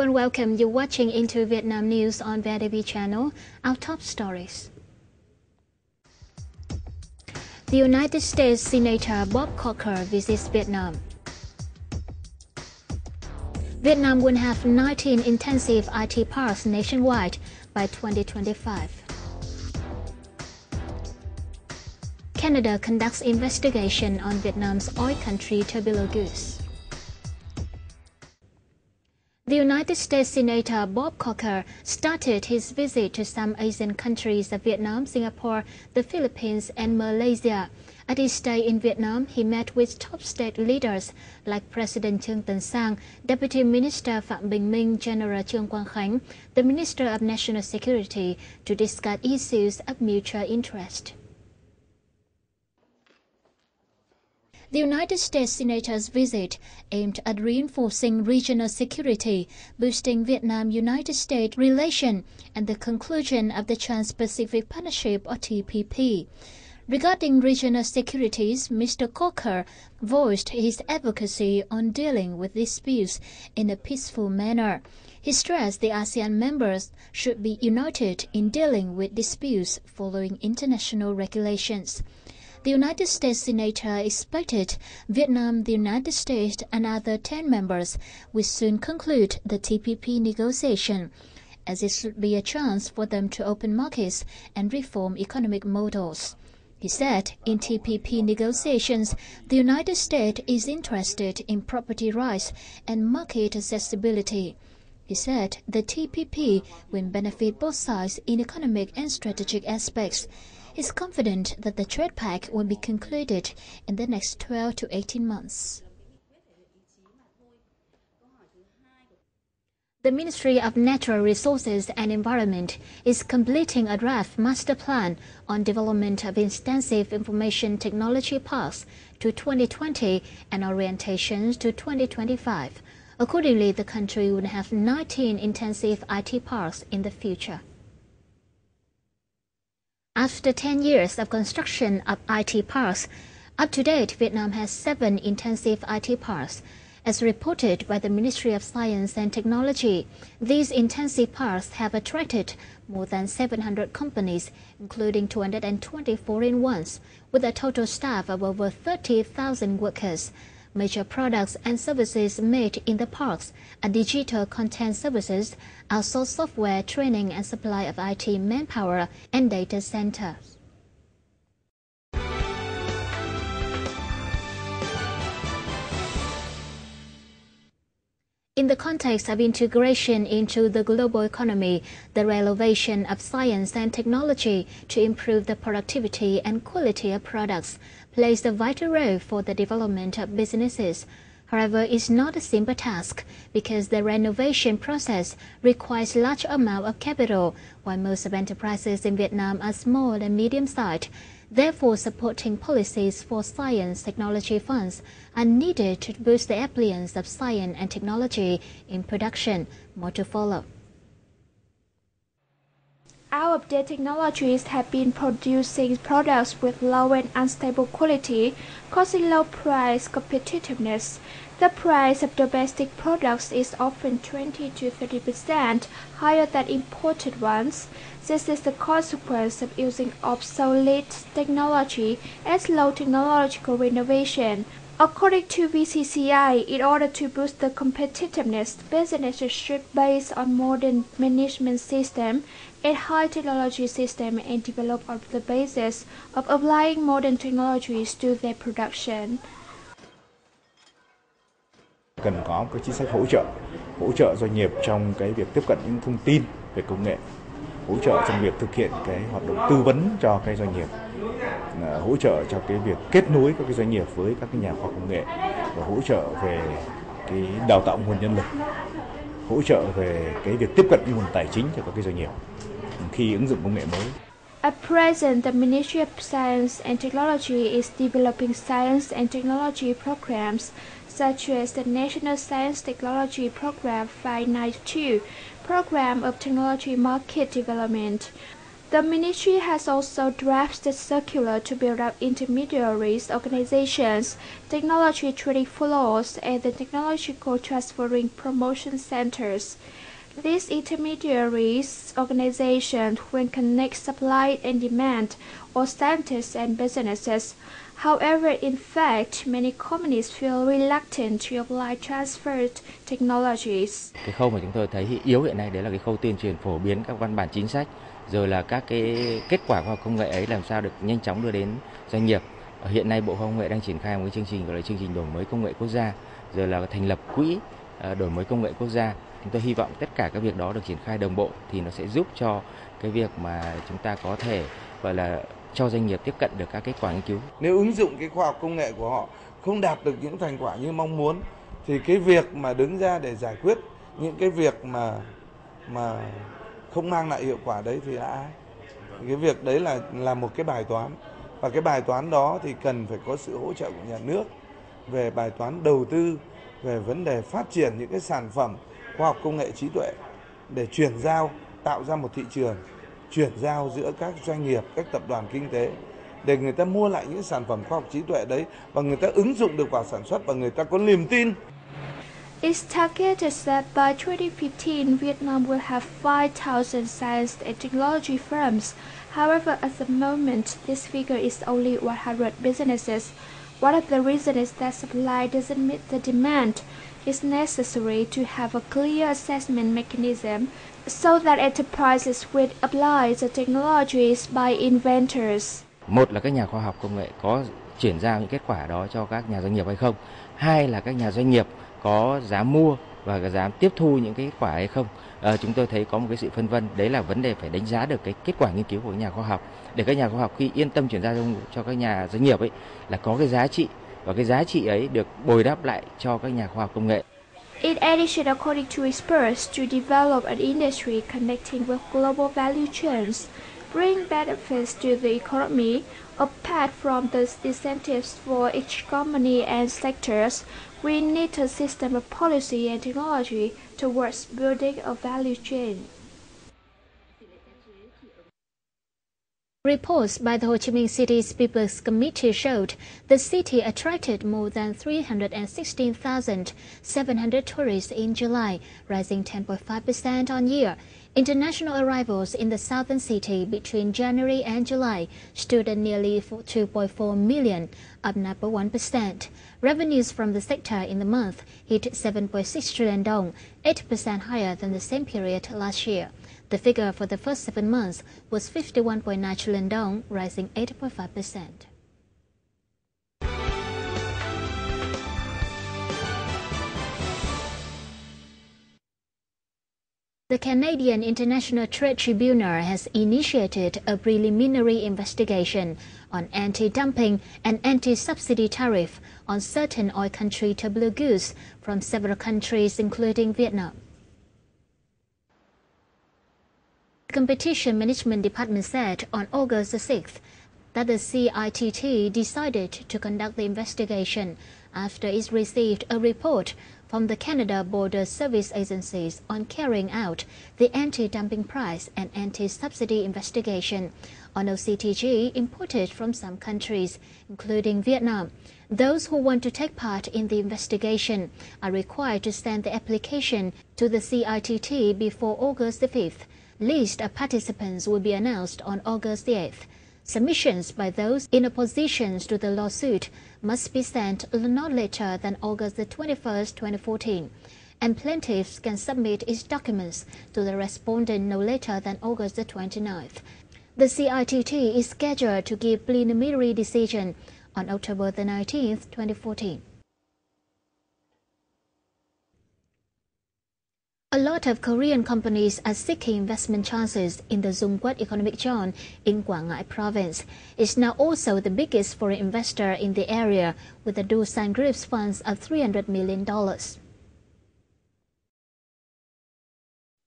and welcome. You're watching Into Vietnam News on VITV channel. Our top stories. The United States Senator Bob Corker visits Vietnam. Vietnam will have 19 intensive IT parks nationwide by 2025. Canada conducts investigation on Vietnam's oil country tubular goods. The United States Senator Bob Corker started his visit to some Asian countries of Vietnam, Singapore, the Philippines and Malaysia. At his stay in Vietnam, he met with top state leaders like President Trương Tấn Sang, Deputy Minister Phạm Bình Minh, General Trương Quang Khánh, the Minister of National Security to discuss issues of mutual interest. The United States Senator's visit aimed at reinforcing regional security, boosting Vietnam-United States relations, and the conclusion of the Trans-Pacific Partnership or TPP. Regarding regional securities, Mr. Corker voiced his advocacy on dealing with disputes in a peaceful manner. He stressed the ASEAN members should be united in dealing with disputes following international regulations. The United States Senator expected Vietnam, the United States, and other 10 members will soon conclude the TPP negotiation, as it should be a chance for them to open markets and reform economic models. He said in TPP negotiations, the United States is interested in property rights and market accessibility. He said the TPP will benefit both sides in economic and strategic aspects. He's confident that the trade pact will be concluded in the next 12 to 18 months. The Ministry of Natural Resources and Environment is completing a draft master plan on development of intensive information technology parks to 2020 and orientations to 2025. Accordingly, the country will have 19 intensive IT parks in the future. After 10 years of construction of IT parks, up to date, Vietnam has 7 intensive IT parks. As reported by the Ministry of Science and Technology, these intensive parks have attracted more than 700 companies, including 220 foreign ones, with a total staff of over 30,000 workers. Major products and services made in the parks are digital content services, outsourced software, training and supply of IT manpower, and data centers. In the context of integration into the global economy, the renovation of science and technology to improve the productivity and quality of products plays a vital role for the development of businesses. However, it's not a simple task because the renovation process requires large amount of capital, while most of enterprises in Vietnam are small and medium-sized. Therefore, supporting policies for science technology funds are needed to boost the appliance of science and technology in production. More to follow. Our updated technologies have been producing products with low and unstable quality, causing low price competitiveness. The price of domestic products is often 20 to 30% higher than imported ones. This is the consequence of using obsolete technology and low technological renovation. According to VCCI, in order to boost the competitiveness, businesses should base on modern management system and high technology system and develop on the basis of applying modern technologies to their production. Cần có một cái chính sách hỗ trợ doanh nghiệp trong cái việc tiếp cận những thông tin về công nghệ, hỗ trợ trong việc thực hiện cái hoạt động tư vấn cho cái doanh nghiệp, hỗ trợ cho cái việc kết nối các cái doanh nghiệp với các cái nhà khoa học công nghệ, và hỗ trợ về cái đào tạo nguồn nhân lực, hỗ trợ về cái việc tiếp cận nguồn tài chính cho các cái doanh nghiệp khi ứng dụng công nghệ mới. At present, the Ministry of Science and Technology is developing science and technology programs such as the National Science Technology Program 592, Program of Technology Market Development. The ministry has also drafted circular to build up intermediaries organizations, technology trading floors, and the technological transferring promotion centers. These intermediaries organizations will connect supply and demand, or scientists and businesses. However, in fact, many companies feel reluctant to apply transferred technologies. Cái khâu mà chúng tôi thấy yếu hiện nay đấy là cái khâu tuyên truyền phổ biến các văn bản chính sách, rồi là các cái kết quả khoa học công nghệ ấy làm sao được nhanh chóng đưa đến doanh nghiệp. Hiện nay Bộ Khoa học Công nghệ đang triển khai một cái chương trình gọi là chương trình đổi mới công nghệ quốc gia, rồi là thành lập quỹ đổi mới công nghệ quốc gia. Chúng tôi hy vọng tất cả các việc đó được triển khai đồng bộ thì nó sẽ giúp cho cái việc mà chúng ta có thể gọi là cho doanh nghiệp tiếp cận được các kết quả nghiên cứu. Nếu ứng dụng cái khoa học công nghệ của họ không đạt được những thành quả như mong muốn thì cái việc mà đứng ra để giải quyết những cái việc mà không mang lại hiệu quả đấy thì là ai? Cái việc đấy là một cái bài toán, và cái bài toán đó thì cần phải có sự hỗ trợ của nhà nước về bài toán đầu tư, về vấn đề phát triển những cái sản phẩm khoa học công nghệ trí tuệ để chuyển giao, tạo ra một thị trường, chuyển giao giữa các doanh nghiệp, các tập đoàn kinh tế để người ta mua lại những sản phẩm khoa học trí tuệ đấy và người ta ứng dụng được vào sản xuất và người ta có niềm tin. It's targeted that by 2015, Vietnam will have 5,000 science and technology firms. However, at the moment, this figure is only 100 businesses. One of the reasons is that supply doesn't meet the demand. It's necessary to have a clear assessment mechanism so that enterprises will apply the technologies by inventors. Một là các nhà khoa học công nghệ có chuyển giao những kết quả đó cho các nhà doanh nghiệp hay không. Hai là các nhà doanh nghiệp có dám mua và dám tiếp thu những cái kết quả hay không. Chúng tôi thấy có một cái sự phân vân, đấy là vấn đề phải đánh giá được cái kết quả nghiên cứu của các nhà khoa học để các nhà khoa học khi yên tâm chuyển giao cho các nhà doanh nghiệp ấy là có cái giá trị, và cái giá trị ấy được bồi đắp lại cho các nhà khoa học công nghệ. In addition, according to experts, to develop an industry connecting with global value chains, bring benefits to the economy, apart from the incentives for each company and sectors, we need a system of policy and technology towards building a value chain. Reports by the Ho Chi Minh City's People's Committee showed the city attracted more than 316,700 tourists in July, rising 10.5% on year. International arrivals in the southern city between January and July stood at nearly 2.4 million, up 9.1%. Revenues from the sector in the month hit 7.6 trillion dong, 8% higher than the same period last year. The figure for the first 7 months was 51.9 trillion dong, rising 8.5%. The Canadian International Trade Tribunal has initiated a preliminary investigation on anti-dumping and anti-subsidy tariff on certain oil country tubular goods from several countries, including Vietnam. The Competition Management Department said on August 6th that the CITT decided to conduct the investigation after it received a report from the Canada Border Service Agencies on carrying out the anti-dumping price and anti-subsidy investigation on OCTG imported from some countries, including Vietnam. Those who want to take part in the investigation are required to send the application to the CITT before August 5th. List of participants will be announced on August 8th. Submissions by those in opposition to the lawsuit must be sent not later than August 21st, 2014, and plaintiffs can submit its documents to the respondent no later than August 29th. The CITT is scheduled to give preliminary decision on October 19th, 2014. A lot of Korean companies are seeking investment chances in the Dung Quất economic zone in Quảng Ngãi province. It's now also the biggest foreign investor in the area, with the Doosan Group's funds of $300 million.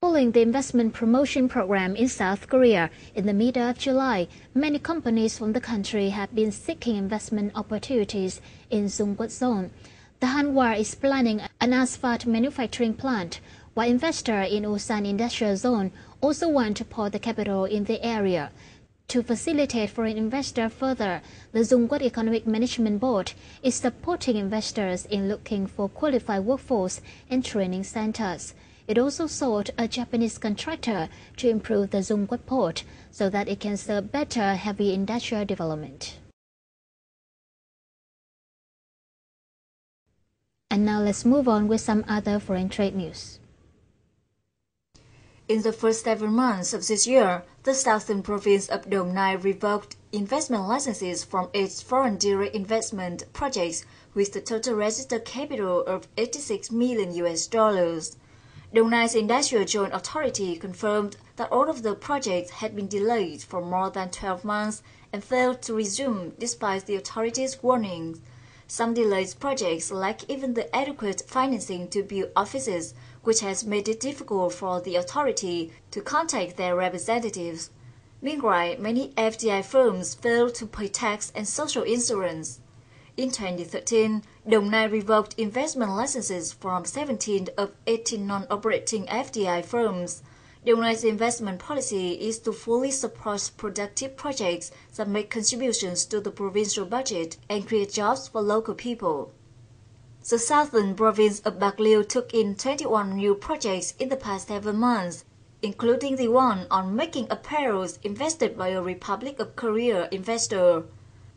Following the investment promotion program in South Korea in the middle of July, many companies from the country have been seeking investment opportunities in Dung Quất zone. The Hanwha is planning an asphalt manufacturing plant, while investors in Ulsan Industrial Zone also want to pour the capital in the area. To facilitate foreign investors further, the Zunquat Economic Management Board is supporting investors in looking for qualified workforce and training centers. It also sought a Japanese contractor to improve the Zunquat port so that it can serve better heavy industrial development. And now let's move on with some other foreign trade news. In the first 7 months of this year, the southern province of Đồng Nai revoked investment licenses from 8 foreign direct investment projects with the total registered capital of $86 million. Đồng Nai's Industrial Joint Authority confirmed that all of the projects had been delayed for more than 12 months and failed to resume despite the authority's warnings. Some delayed projects lack even the adequate financing to build offices, which has made it difficult for the authority to contact their representatives. Meanwhile, many FDI firms failed to pay tax and social insurance. In 2013, Đồng Nai revoked investment licenses from 17 of 18 non-operating FDI firms. Đồng Nai's investment policy is to fully support productive projects that make contributions to the provincial budget and create jobs for local people. The southern province of Bạc Liêu took in 21 new projects in the past 7 months, including the one on making apparels invested by a Republic of Korea investor.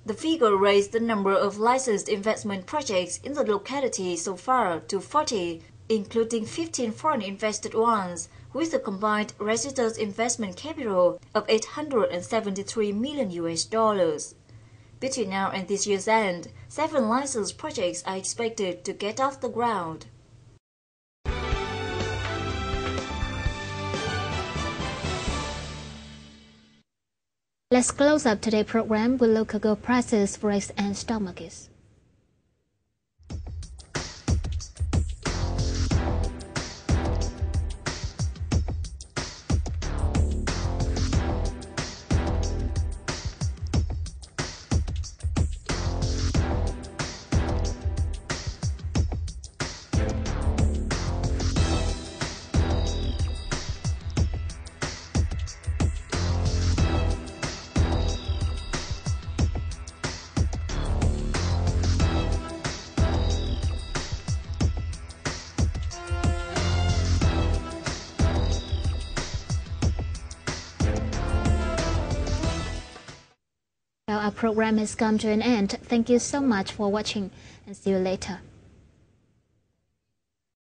The figure raised the number of licensed investment projects in the locality so far to 40, including 15 foreign invested ones, with a combined registered investment capital of $873 million. Between now and this year's end, 7 licensed projects are expected to get off the ground. Let's close up today's program with local gold prices, forex, and stock markets. Our program has come to an end. Thank you so much for watching and see you later.